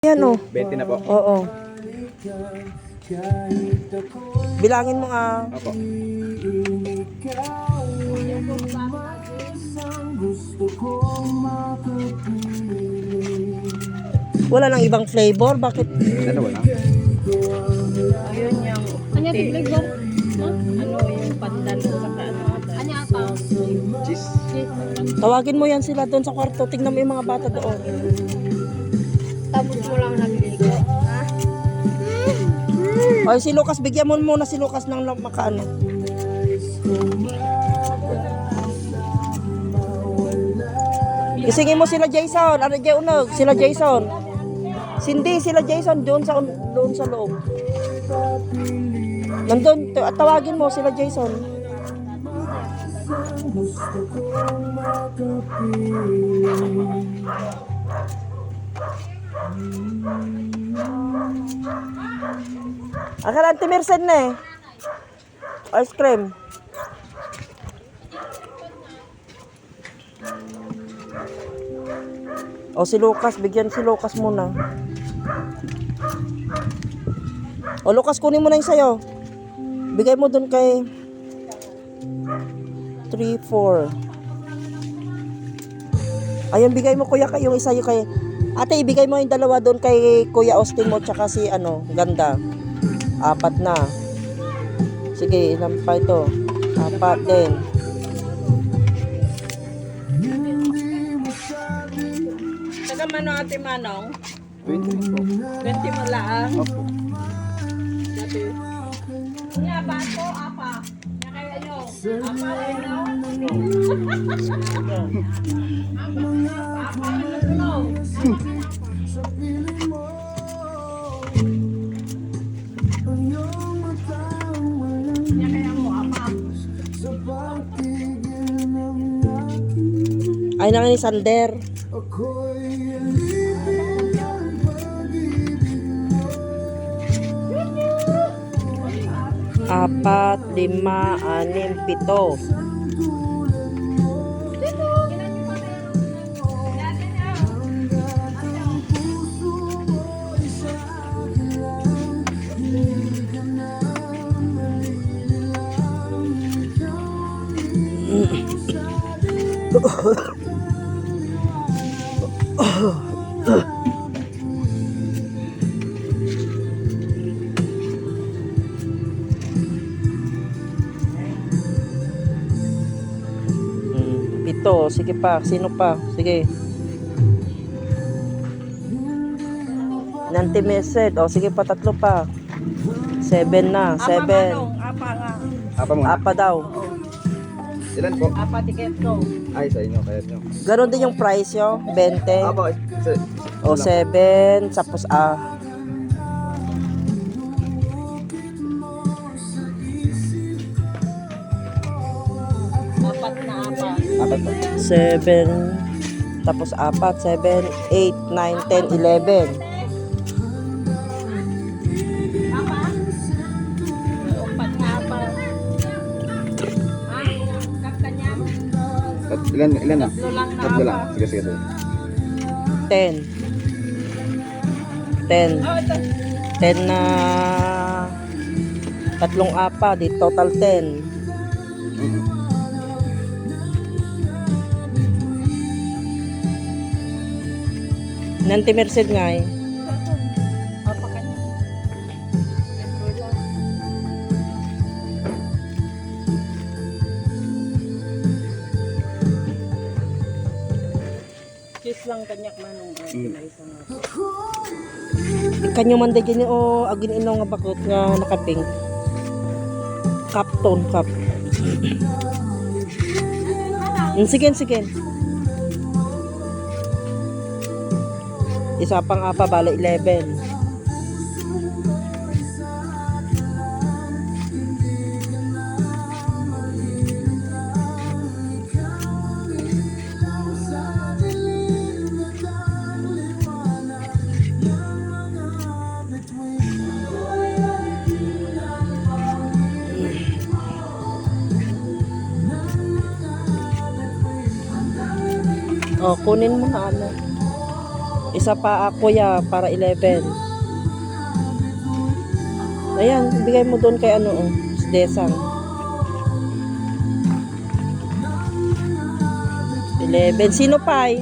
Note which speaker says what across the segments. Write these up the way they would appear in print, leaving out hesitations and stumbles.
Speaker 1: Yan o.
Speaker 2: 20 na po.
Speaker 1: Oo. Bilangin mo
Speaker 2: Opo.
Speaker 1: Wala nang ibang flavor? Bakit?
Speaker 2: Ano wala?
Speaker 3: Ayun yung
Speaker 4: Kanya flavor?
Speaker 3: ano yung pandan sa ano ata.
Speaker 4: Kanya ata?
Speaker 2: Cheese.
Speaker 1: Tawagin mo yan sila doon sa kwarto. Tingnan mo yung mga bata doon.
Speaker 4: Tapos mo lang nagligo. Ha?
Speaker 1: Ay, si Lucas, bigyan mo muna si Lucas ng makaano. Isingin mo sila Jason. Ano dyan unog? Sila Jason. Cindy, sila Jason doon sa loob. Nandun, tawagin mo sila Jason. Akala Auntie Merced na eh. Ice cream. O si Lucas, bigyan si Lucas muna. O Lucas, kunin mo na yung sayo. Bigay mo dun kay 3, 4. Ayun, bigay mo kuya yung isa yung kay ate, ibigay mo yung dalawa doon kay Kuya Austin mo tsaka si Ganda. 4 na. Sige, ilan pa ito? 4 din.
Speaker 3: Taga mano ate Manong?
Speaker 2: 20 po.
Speaker 3: 20 mo lang.
Speaker 2: Opo.
Speaker 3: Sabi. Nga ba ko apa? Nga kayo ano? Apa ano? Apa ano? Nga kaya mo apa?
Speaker 1: Ay, nang ni Sander. Apat, 5, 6, 7. Ito, sige pa. Sino pa? Sige. Nanti Merced. O, sige pa, 3 pa. 7 na. 7.
Speaker 3: Apa nga.
Speaker 2: Apa muna?
Speaker 1: Apa daw.
Speaker 2: Ilan po?
Speaker 3: Apa tiket ko.
Speaker 2: Ay, sa inyo. Kaya nyo.
Speaker 1: Ganon din yung price yo. 20.
Speaker 2: Apo.
Speaker 1: O, 7. Tapos,
Speaker 3: Apat na apa.
Speaker 2: Apat po.
Speaker 1: 7. Tapos, 4. 7, 8, 9, 10, 11.
Speaker 3: Apa? Apat na apa. Ah, kakanya.
Speaker 2: Ilan na?
Speaker 3: Tatlo lang na
Speaker 2: Tatlo lang.
Speaker 3: apa.
Speaker 2: Sige, sige, sige.
Speaker 1: 10. 10.
Speaker 3: Oh, ito.
Speaker 1: 10 na 3 apa. Di total 10. Nanti Merced nga eh.
Speaker 3: Apa kanya? Cheese lang kanyak manong. Isang
Speaker 1: Kanyo man day gini o agin ino nga bakot nga nakaping. Capton cup. Sige, sige. Isa pang apa bala 11. O, kunin mo na ano. Isa pa kuya para 11. Ayan, bigay mo doon kay ano, si Desang. 11. Sino pa eh?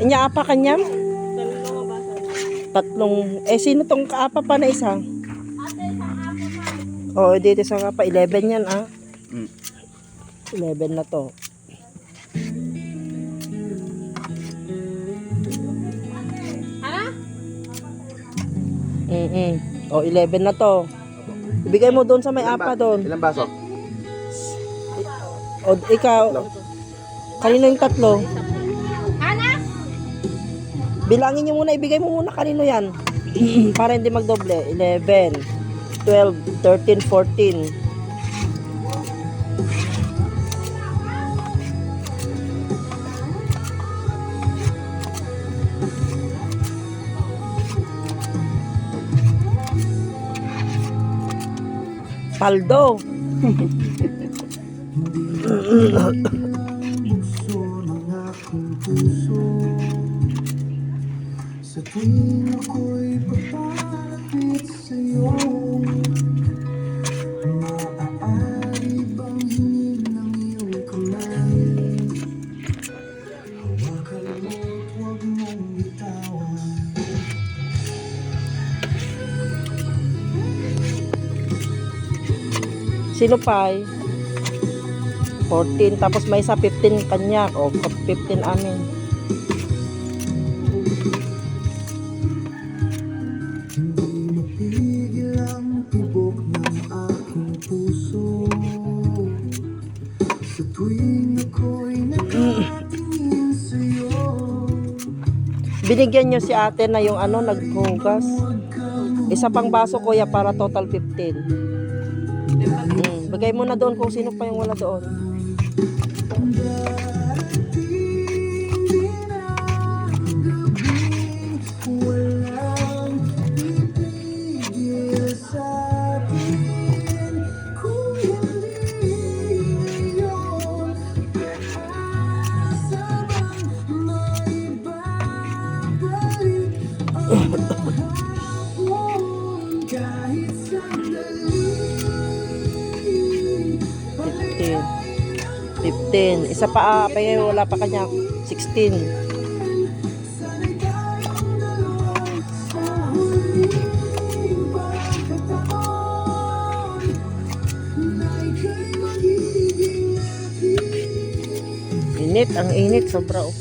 Speaker 1: Inya apa kanya? Tatlong. Sino tong kaapa pa na isa? Oo, dito sa kapa. 11 yan, ah. 11 na to. O, 11 na to. Ibigay mo doon sa may apa doon.
Speaker 2: Ilang baso?
Speaker 1: O, ikaw. Kanino yung tatlo? Bilangin nyo muna, ibigay mo muna kanino yan. Para hindi magdoble. 11, 12, 13, 14. Paldo.
Speaker 5: Sa tuwing ako'y papalapit sa'yo, maaari bang hingin ng iyong kamay? Hawakan mo't huwag mong bitawan.
Speaker 1: Sino pa eh? 14. Tapos may isa 15 kanya. O, 15 amin.
Speaker 5: Hindi mapigil ang tibok ng aking puso. Sa tuwing ako'y nakatingin sa'yo,
Speaker 1: Binigyan nyo si ate na yung ano, naghugas. Isa pang baso kuya para total 15. Bagay mo na doon kung sino pa yung wala doon.
Speaker 5: walang pipigil sa'tin kung hindi ngayon. Asa bang maibabalik ang kahapon kahit sandali?
Speaker 1: 15. Isa pa wala pa kanya. 16.
Speaker 5: Sana'y tayong dalawa sa huling pagkataon na ika'y magiging akin.
Speaker 1: Init, ang init. Sobra oh.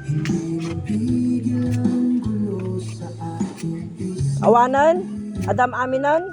Speaker 5: Hindi mapigil ang gulo sa aking isip.
Speaker 1: Awanan? Adam Aminan?